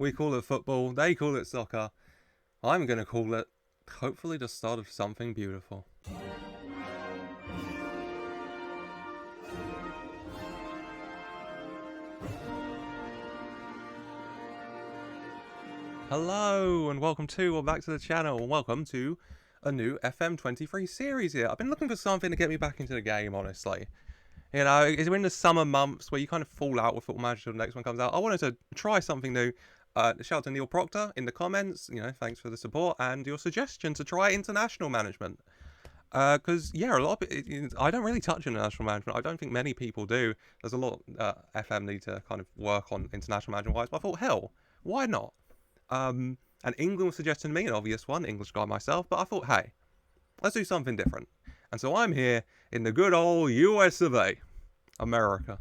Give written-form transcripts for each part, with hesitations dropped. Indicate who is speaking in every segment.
Speaker 1: We call it football, they call it soccer. I'm going to call it, hopefully, the start of something beautiful. Hello, and welcome to, or back to the channel, and welcome to a new FM23 series here. I've been looking for something to get me back into the game, honestly. You know, it's in the summer months where you kind of fall out with Football Manager till the next one comes out. I wanted to try something new. Shout out to Neil Proctor in the comments. You know, thanks for the support and your suggestion to try international management. Because, yeah, a lot of I don't really touch international management. I don't think many people do. There's a lot FM need to kind of work on international management-wise. But I thought, hell, why not? And England was suggesting to me an obvious one, English guy myself. But I thought, hey, let's do something different. And so I'm here in the good old US of A, America.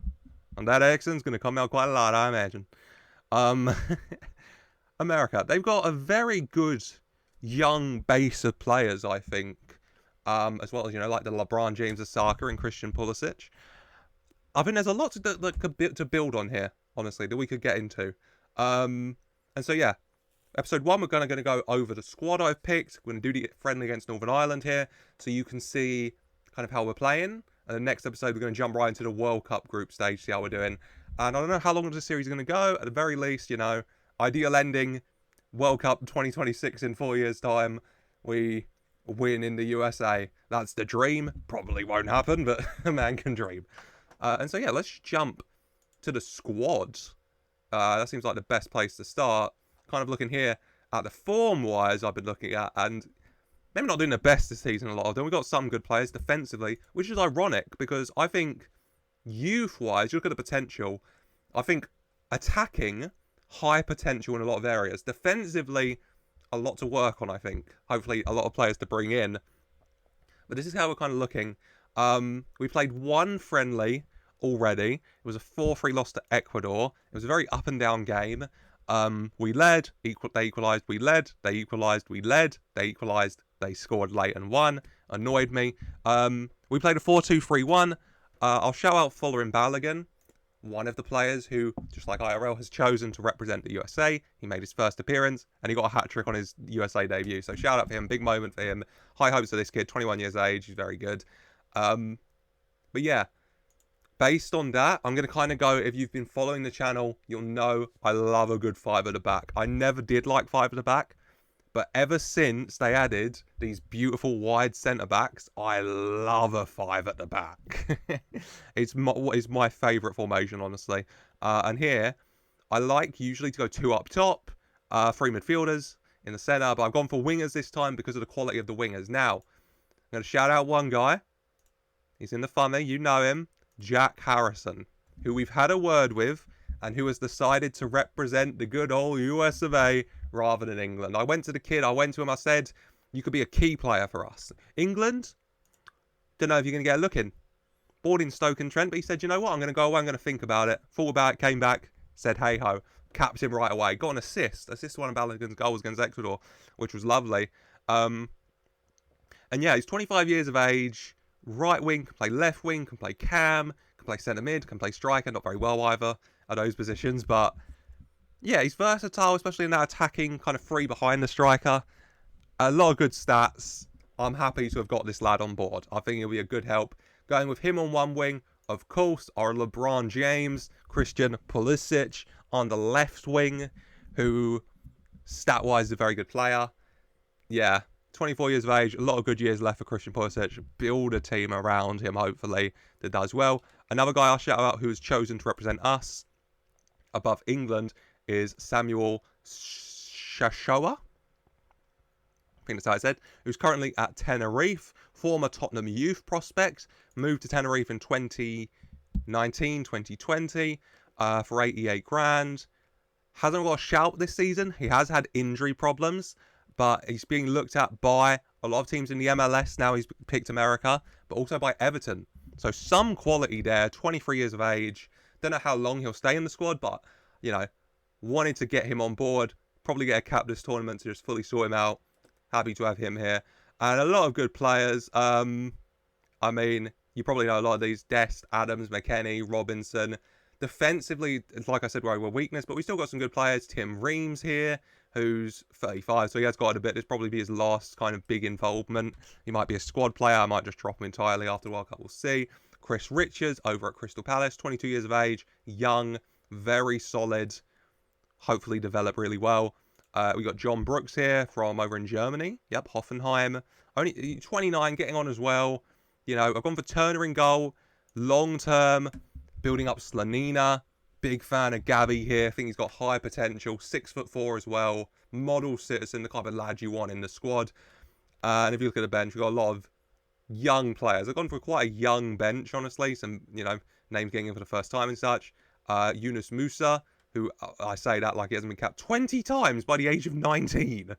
Speaker 1: And that accent's going to come out quite a lot, I imagine. America. They've got a very good young base of players, I think. As well as, you know, like the LeBron James of soccer and Christian Pulisic. I think there's a lot to build on here, honestly, that we could get into. And so, yeah. Episode 1, we're going to go over the squad I've picked. We're going to do the friendly against Northern Ireland here, so you can see kind of how we're playing. And the next episode, we're going to jump right into the World Cup group stage, see how we're doing. And I don't know how long this series is going to go. At the very least, you know, ideal ending, World Cup 2026 in 4 years' time. We win in the USA. That's the dream. Probably won't happen, but a man can dream. And so, yeah, let's jump to the squad. That seems like the best place to start. Kind of looking here at the form-wise I've been looking at, and maybe not doing the best this season, a lot of them. We've got some good players defensively, which is ironic, because I think youth-wise, you look at the potential, I think attacking, high potential in a lot of areas. Defensively, a lot to work on, I think. Hopefully, a lot of players to bring in. But this is how we're kind of looking. We played one friendly already. It was a 4-3 loss to Ecuador. It was a very up-and-down game. We led, they equalised, we led, they equalised, we led, they equalised, they scored late and won. Annoyed me. We played a 4-2-3-1. I'll shout out Fuller in Balogun, one of the players who, just like IRL, has chosen to represent the USA. He made his first appearance, and he got a hat-trick on his USA debut. So shout out for him, big moment for him. High hopes for this kid, 21 years of age, he's very good. But yeah. Based on that, I'm going to kind of go, if you've been following the channel, you'll know I love a good 5 at the back. I never did like 5 at the back, but ever since they added these beautiful wide centre-backs, I love a 5 at the back. It's my favourite formation, honestly. And here, I like usually to go 2 up top, 3 midfielders in the centre, but I've gone for wingers this time because of the quality of the wingers. Now, I'm going to shout out one guy. He's in the funny, you know him. Jack Harrison, who we've had a word with and who has decided to represent the good old US of A rather than England. I went to the kid, I said, you could be a key player for us. England, don't know if you're going to get a look in. Bored in Stoke-on-Trent, but he said, you know what, I'm going to go away, I'm going to think about it. Thought about it, came back, said hey-ho. Capped him right away. Got an assist one of Balogun's goals against Ecuador, which was lovely. And yeah, he's 25 years of age. Right wing, can play left wing, can play cam, can play centre mid, can play striker. Not very well either at those positions, but yeah, he's versatile, especially in that attacking kind of free behind the striker. A lot of good stats. I'm happy to have got this lad on board. I think he'll be a good help. Going with him on one wing, of course, are LeBron James, Christian Pulisic on the left wing, who stat-wise is a very good player. Yeah. 24 years of age, a lot of good years left for Christian Pulisic. Build a team around him, hopefully, that does well. Another guy I'll shout out who has chosen to represent us above England is Samuel Shashoa. I think that's how I said. Who's currently at Tenerife. Former Tottenham youth prospect. Moved to Tenerife in 2019, 2020 for 88 grand. Hasn't got a shout this season. He has had injury problems. But he's being looked at by a lot of teams in the MLS now. He's picked America, but also by Everton. So some quality there, 23 years of age. Don't know how long he'll stay in the squad, but, you know, wanted to get him on board. Probably get a cap this tournament to just fully sort him out. Happy to have him here. And a lot of good players. I mean, you probably know a lot of these. Dest, Adams, McKennie, Robinson. Defensively, like I said, we're a weakness, but we still got some good players. Tim Reams here, who's 35, so he has got a bit. This probably be his last kind of big involvement. He might be a squad player. I might just drop him entirely after the World Cup. We'll see. Chris Richards over at Crystal Palace, 22 years of age, young, very solid, hopefully develop really well. We got John Brooks here from over in Germany. Yep, Hoffenheim. Only 29, getting on as well. You know, I've gone for Turner in goal. Long term, building up Slanina. Big fan of Gabby here. I think he's got high potential. 6'4" as well. Model citizen, the kind of lad you want in the squad. And if you look at the bench, we've got a lot of young players. I've gone for quite a young bench, honestly. Some, you know, names getting in for the first time and such. Yunus Musa, who I say that like he hasn't been capped 20 times by the age of 19.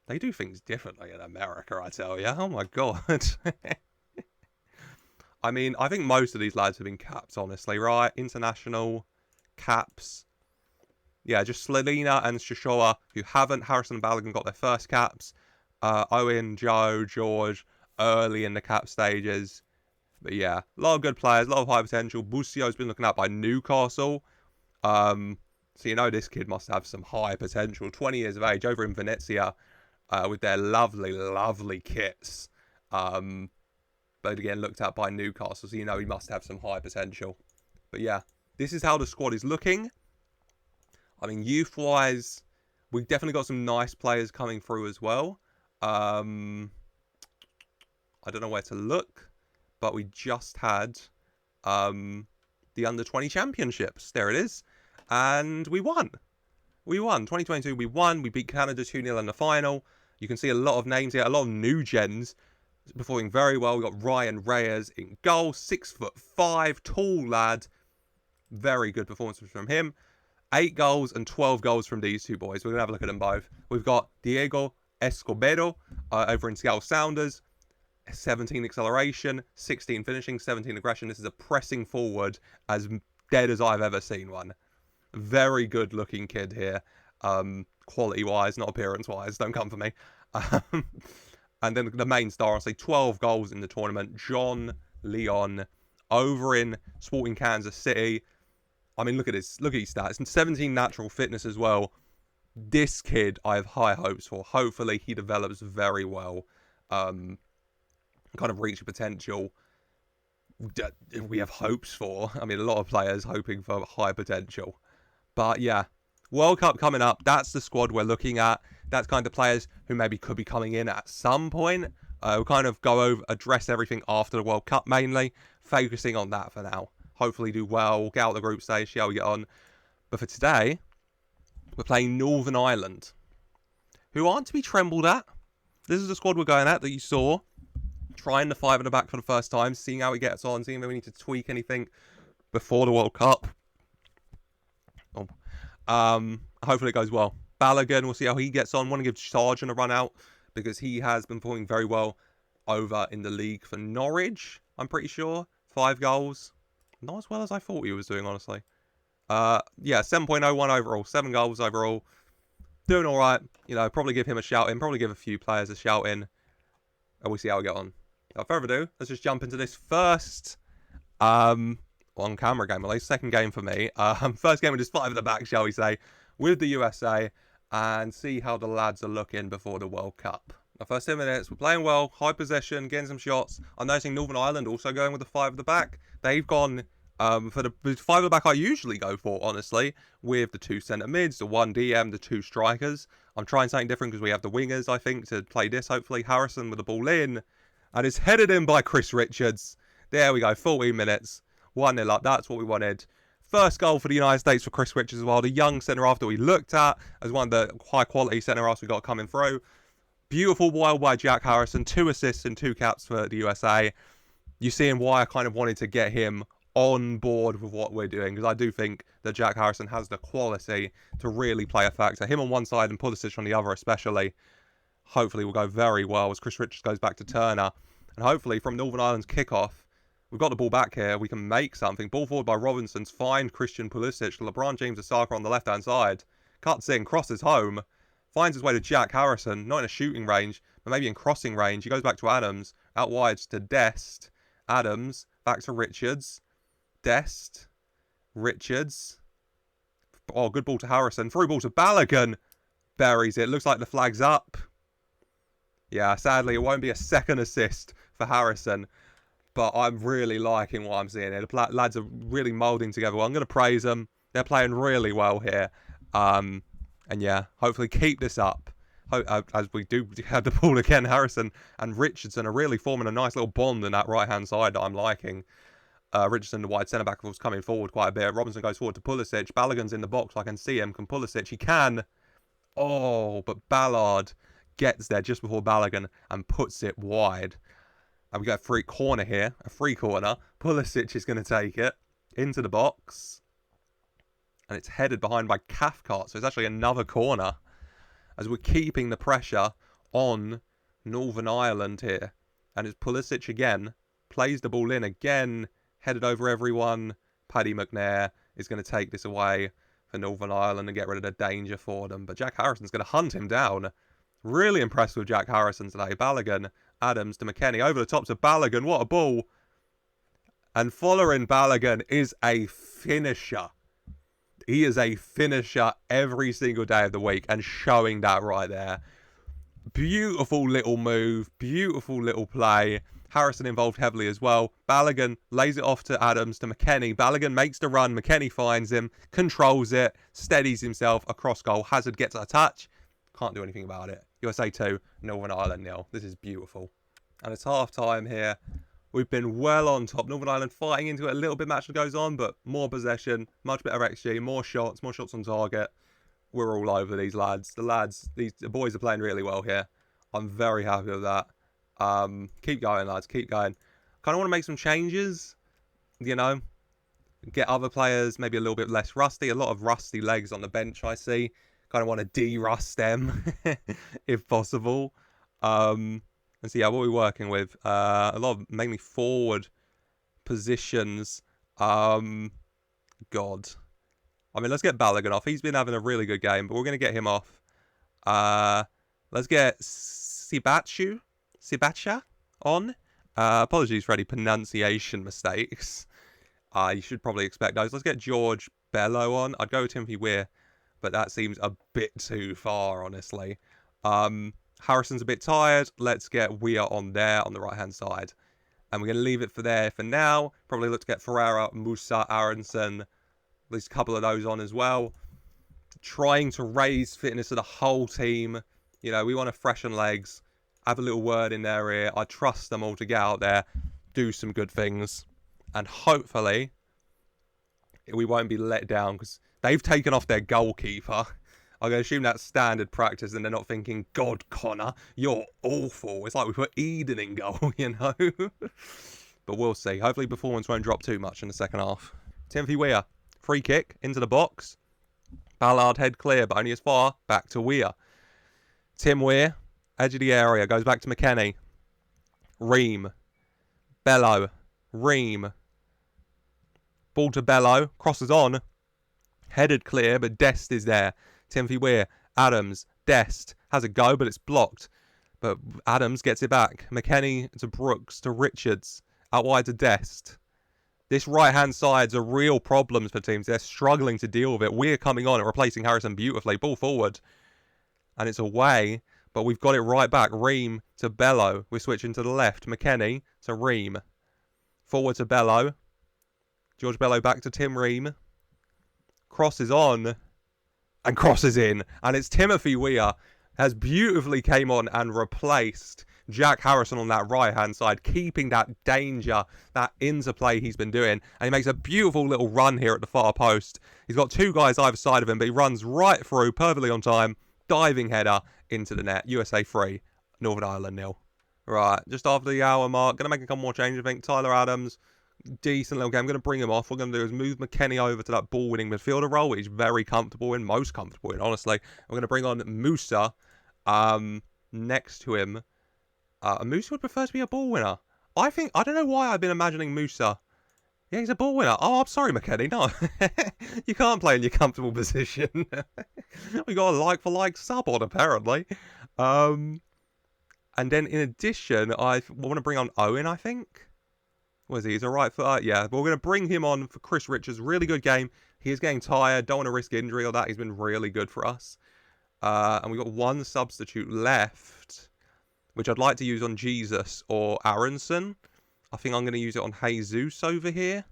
Speaker 1: They do things differently in America, I tell you. Oh my god. I mean, I think most of these lads have been capped, honestly, right? International caps. Yeah, just Slanina and Shishoa, who haven't. Harrison and Balogun got their first caps. Owen, Joe, George, early in the cap stages. But yeah, a lot of good players, a lot of high potential. Busio's been looking at by Newcastle. So you know this kid must have some high potential. 20 years of age, over in Venezia, with their lovely, lovely kits. But again, looked at by Newcastle, so you know he must have some high potential. But yeah, this is how the squad is looking. I mean, youth-wise, we've definitely got some nice players coming through as well. I don't know where to look, but we just had the Under-20 Championships. There it is. And we won. We won. 2022, we won. We beat Canada 2-0 in the final. You can see a lot of names here, a lot of new gens performing very well. We got Ryan Reyes in goal, 6'5", tall lad. Very good performances from him. 8 goals and 12 goals from these two boys. We're going to have a look at them both. We've got Diego Escobedo over in Seattle Sounders. 17 acceleration, 16 finishing, 17 aggression. This is a pressing forward as dead as I've ever seen one. Very good looking kid here. Quality wise, not appearance wise. Don't come for me. And then the main star, I'll say 12 goals in the tournament. John Leon over in Sporting Kansas City. I mean, look at this. Look at his stats. And 17 natural fitness as well. This kid, I have high hopes for. Hopefully, he develops very well. Kind of reach potential. We have hopes for. I mean, a lot of players hoping for high potential. But yeah, World Cup coming up. That's the squad we're looking at. That's kind of players who maybe could be coming in at some point. We'll kind of go over, address everything after the World Cup mainly. Focusing on that for now. Hopefully do well. Get out the group stage. See how we get on. But for today, we're playing Northern Ireland, who aren't to be trembled at. This is the squad we're going at that you saw. Trying the 5 at the back for the first time. Seeing how it gets on. Seeing if we need to tweak anything before the World Cup. Hopefully it goes well. Balogun, we'll see how he gets on. Want to give Sargent a run out because he has been performing very well over in the league for Norwich, I'm pretty sure. 5 goals. Not as well as I thought he was doing, honestly. Yeah, 7.01 overall. 7 goals overall. Doing all right. You know, probably give him a shout in. Probably give a few players a shout in. And we'll see how we get on. Without further ado, let's just jump into this first on-camera game, at least. Second game for me. First game with just 5 at the back, shall we say, with the USA. And see how the lads are looking before the World Cup. The first 10 minutes, we're playing well, high possession, getting some shots. I'm noticing Northern Ireland also going with the 5 at the back. They've gone for the 5 at the back I usually go for, honestly, with the 2 centre mids, the 1 DM, the 2 strikers. I'm trying something different because we have the wingers, I think, to play this, hopefully. Harrison with the ball in. And it's headed in by Chris Richards. There we go, 14 minutes. 1-0 up, that's what we wanted. First goal for the United States for Chris Richards as well. The young centre-half that we looked at as one of the high-quality centre-halves we got coming through. Beautiful wild by Jack Harrison. 2 assists and 2 caps for the USA. You're seeing why I kind of wanted to get him on board with what we're doing. Because I do think that Jack Harrison has the quality to really play a factor. Him on one side and Pulisic on the other especially. Hopefully will go very well as Chris Richards goes back to Turner. And hopefully from Northern Ireland's kickoff, we've got the ball back here. We can make something. Ball forward by Robinson's. Find Christian Pulisic. LeBron James Asaka on the left-hand side. Cuts in. Crosses home. Finds his way to Jack Harrison. Not in a shooting range, but maybe in crossing range. He goes back to Adams. Out wide to Dest. Adams. Back to Richards. Dest. Richards. Oh, good ball to Harrison. Through ball to Balogun. Buries it. Looks like the flag's up. Yeah, sadly, it won't be a second assist for Harrison. But I'm really liking what I'm seeing here. The lads are really moulding together. Well, I'm going to praise them. They're playing really well here. And yeah, hopefully keep this up. As we do have the ball again, Harrison and Richardson are really forming a nice little bond in that right-hand side that I'm liking. Richardson, the wide centre-back, was coming forward quite a bit. Robinson goes forward to Pulisic. Balogun's in the box. I can see him. Can Pulisic? He can. Oh, but Ballard gets there just before Balogun and puts it wide. And we got a free corner here. A free corner. Pulisic is going to take it into the box. And it's headed behind by Cathcart. So it's actually another corner. As we're keeping the pressure on Northern Ireland here. And it's Pulisic again. Plays the ball in again. Headed over everyone. Paddy McNair is going to take this away for Northern Ireland and get rid of the danger for them. But Jack Harrison's going to hunt him down. Really impressed with Jack Harrison today. Balogun, Adams to McKennie. Over the top to Balogun. What a ball. And following Balogun is a finisher. He is a finisher every single day of the week. And showing that right there. Beautiful little move. Beautiful little play. Harrison involved heavily as well. Balogun lays it off to Adams to McKennie. Balogun makes the run. McKennie finds him. Controls it. Steadies himself across goal. Hazard gets a touch. Can't do anything about it. USA 2, Northern Ireland 0. This is beautiful. And it's half time here. We've been well on top. Northern Ireland fighting into it a little bit. Match goes on, but more possession, much better XG, more shots on target. We're all over these lads. The boys are playing really well here. I'm very happy with that. Keep going, lads. Keep going. Kind of want to make some changes. You know, get other players maybe a little bit less rusty. A lot of rusty legs on the bench, I see. Kind of want to de-rust them if possible. And so yeah, what are we working with? A lot of mainly forward positions. God. I mean, let's get Balogun off. He's been having a really good game, but we're going to get him off. Let's get Sibacha on. Apologies for any pronunciation mistakes. You should probably expect those. Let's get George Bello on. I'd go with Timothy Weir, but that seems a bit too far, honestly. Harrison's a bit tired. Let's get Weir on there on the right-hand side. And we're going to leave it for there for now. Probably look to get Ferreira, Musa, Aronson, at least a couple of those on as well. Trying to raise fitness of the whole team. You know, we want to freshen legs. Have a little word in their ear. I trust them all to get out there, do some good things. And hopefully, we won't be let down because they've taken off their goalkeeper. I'm going to assume that's standard practice and they're not thinking, God, Connor, you're awful. It's like we put Eden in goal, you know. But we'll see. Hopefully performance won't drop too much in the second half. Timothy Weir, free kick into the box. Ballard head clear, but only as far. Back to Weir. Tim Weir, edge of the area, goes back to McKennie. Ream. Bello. Ream. Ball to Bello. Crosses on. Headed clear, but Dest is there. Timothy Weir. Adams. Dest. Has a go, but it's blocked. But Adams gets it back. McKennie to Brooks to Richards. Out wide to Dest. This right-hand side's a real problem for teams. They're struggling to deal with it. We're coming on and replacing Harrison beautifully. Ball forward. And it's away. But we've got it right back. Ream to Bello. We're switching to the left. McKennie to Ream. Forward to Bello. George Bello back to Tim Ream. Crosses on. And crosses in. And it's Timothy Weir has beautifully came on and replaced Jack Harrison on that right-hand side, keeping that danger, that interplay he's been doing. And he makes a beautiful little run here at the far post. He's got two guys either side of him, but he runs right through, perfectly on time. Diving header into the net. USA 3, Northern Ireland 0. Right, just after the hour mark. Going to make a couple more changes, I think. Tyler Adams, decent little game. I'm going to bring him off. What we're going to do is move McKennie over to that ball-winning midfielder role, which he's very comfortable in, most comfortable in, honestly. We're going to bring on Musa next to him. Musa would prefer to be a ball winner. I don't know why I've been imagining Musa. Yeah, he's a ball winner. Oh, I'm sorry, McKennie. No, you can't play in your comfortable position. We got a like-for-like sub on, apparently. And then in addition, I want to bring on Owen, I think. What is he? He's a right footer? Yeah, but we're going to bring him on for Chris Richards. Really good game. He is getting tired. Don't want to risk injury or that. He's been really good for us. And we've got one substitute left, which I'd like to use on Jesus or Aronson. I think I'm going to use it on Jesus over here.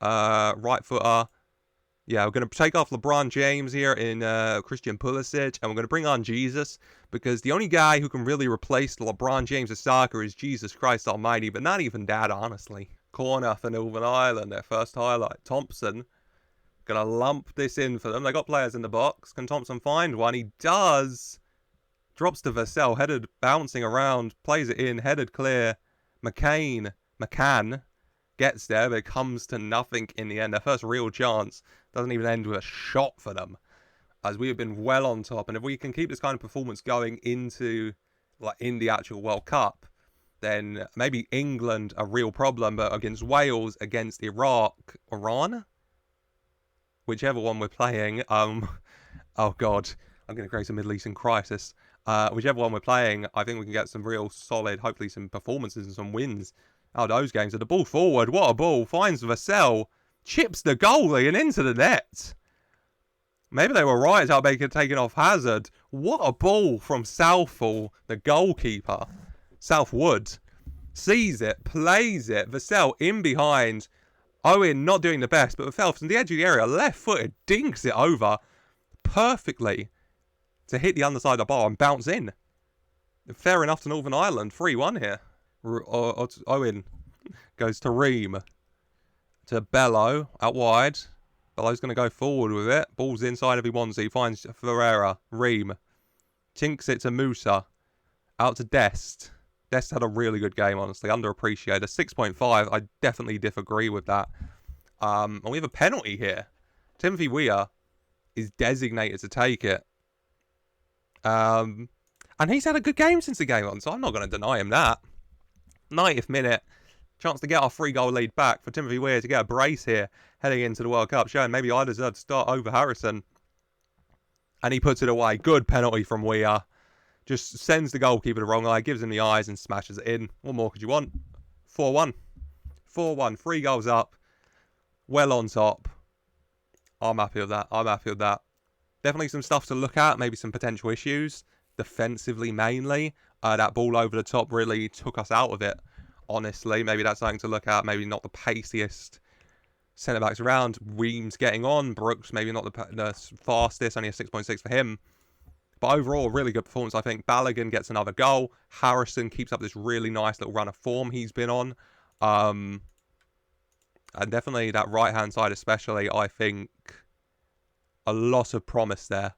Speaker 1: Right footer. Yeah, we're going to take off LeBron James here in Christian Pulisic, and we're going to bring on Jesus, because the only guy who can really replace LeBron James of soccer is Jesus Christ Almighty, but not even that, honestly. Corner for Northern Ireland, their first highlight. Thompson, going to lump this in for them. They got players in the box. Can Thompson find one? He does. Drops to Vassell, headed, bouncing around, plays it in, headed clear. McCann gets there, but it comes to nothing in the end. Their first real chance doesn't even end with a shot for them, as we have been well on top. And if we can keep this kind of performance going into, like, in the actual World Cup, then maybe England a real problem, but against Wales, against Iran, whichever one we're playing, oh god, I'm going to create a Middle Eastern crisis. Whichever one we're playing, I think we can get some real solid, hopefully some performances and some wins out of those games. And the ball forward, what a ball, finds Vassell, chips the goalie and into the net. Maybe they were right about taking off Hazard. What a ball from Southall, the goalkeeper. Southwood sees it, plays it. Vassell in behind. Owen not doing the best, but Vassell from the edge of the area, left-footed, dinks it over perfectly to hit the underside of the bar and bounce in. Fair enough to Northern Ireland. 3-1 here. Owen goes to Ream. To Bello, out wide. Bello's going to go forward with it. Ball's inside if he wants it. He finds Ferreira. Ream. Tinks it to Musa. Out to Dest. Dest had a really good game, honestly. Underappreciated. 6.5. I definitely disagree with that. And we have a penalty here. Timothy Weah is designated to take it. And he's had a good game since the game on, so I'm not going to deny him that. 90th minute. Chance to get our 3-goal lead back for Timothy Weah to get a brace here heading into the World Cup, showing maybe I deserve to start over Harrison. And he puts it away. Good penalty from Weah. Just sends the goalkeeper the wrong eye, gives him the eyes and smashes it in. What more could you want? 4-1. 4-1. 3 goals up. Well on top. I'm happy with that. I'm happy with that. Definitely some stuff to look at. Maybe some potential issues. Defensively, mainly. That ball over the top really took us out of it. Honestly, maybe that's something to look at. Maybe not the paciest centre-backs around. Reams getting on. Brooks, maybe not the fastest. Only a 6.6 for him. But overall, really good performance, I think. Balogun gets another goal. Harrison keeps up this really nice little run of form he's been on. And definitely that right-hand side especially, I think a lot of promise there.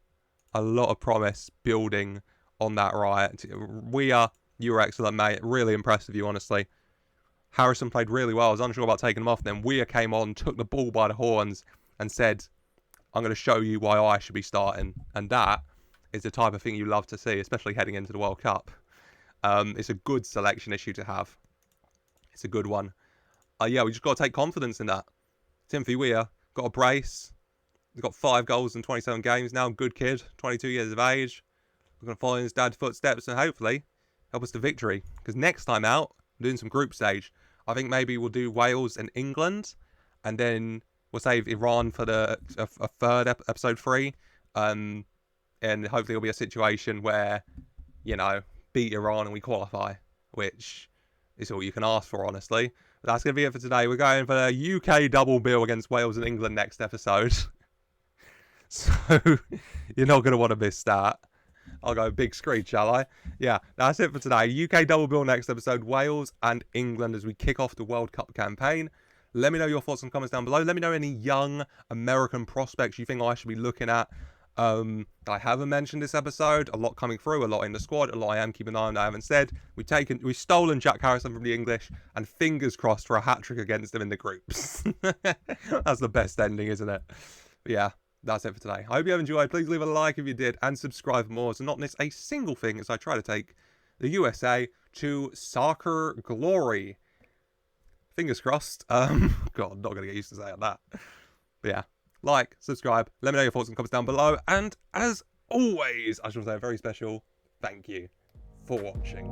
Speaker 1: A lot of promise building on that right. You were excellent, mate. Really impressed with you, honestly. Harrison played really well. I was unsure about taking him off. Then Weah came on, took the ball by the horns and said, I'm going to show you why I should be starting. And that is the type of thing you love to see, especially heading into the World Cup. It's a good selection issue to have. It's a good one. Yeah, we just got to take confidence in that. Timothy Weah got a brace. He's got 5 goals in 27 games now. Good kid, 22 years of age. We're going to follow in his dad's footsteps and hopefully help us to victory. Because next time out, we're doing some group stage. I think maybe we'll do Wales and England. And then we'll save Iran for a third episode 3. And hopefully it'll be a situation where, you know, beat Iran and we qualify. Which is all you can ask for, honestly. But that's going to be it for today. We're going for the UK double bill against Wales and England next episode. So, you're not going to want to miss that. I'll go big screen, shall I? Yeah, that's it for today. UK double bill next episode. Wales and England as we kick off the World Cup campaign. Let me know your thoughts and comments down below. Let me know any young American prospects you think I should be looking at. I haven't mentioned this episode. A lot coming through. A lot in the squad. A lot I am keeping an eye on that I haven't said. We've stolen Jack Harrison from the English. And fingers crossed for a hat-trick against them in the groups. That's the best ending, isn't it? But yeah. That's it for today. I hope you have enjoyed. Please leave a like if you did and subscribe for more to not miss a single thing as I try to take the USA to soccer glory. Fingers crossed. God, not going to get used to saying that. But yeah, like, subscribe. Let me know your thoughts and comments down below. And as always, I just want to say a very special thank you for watching.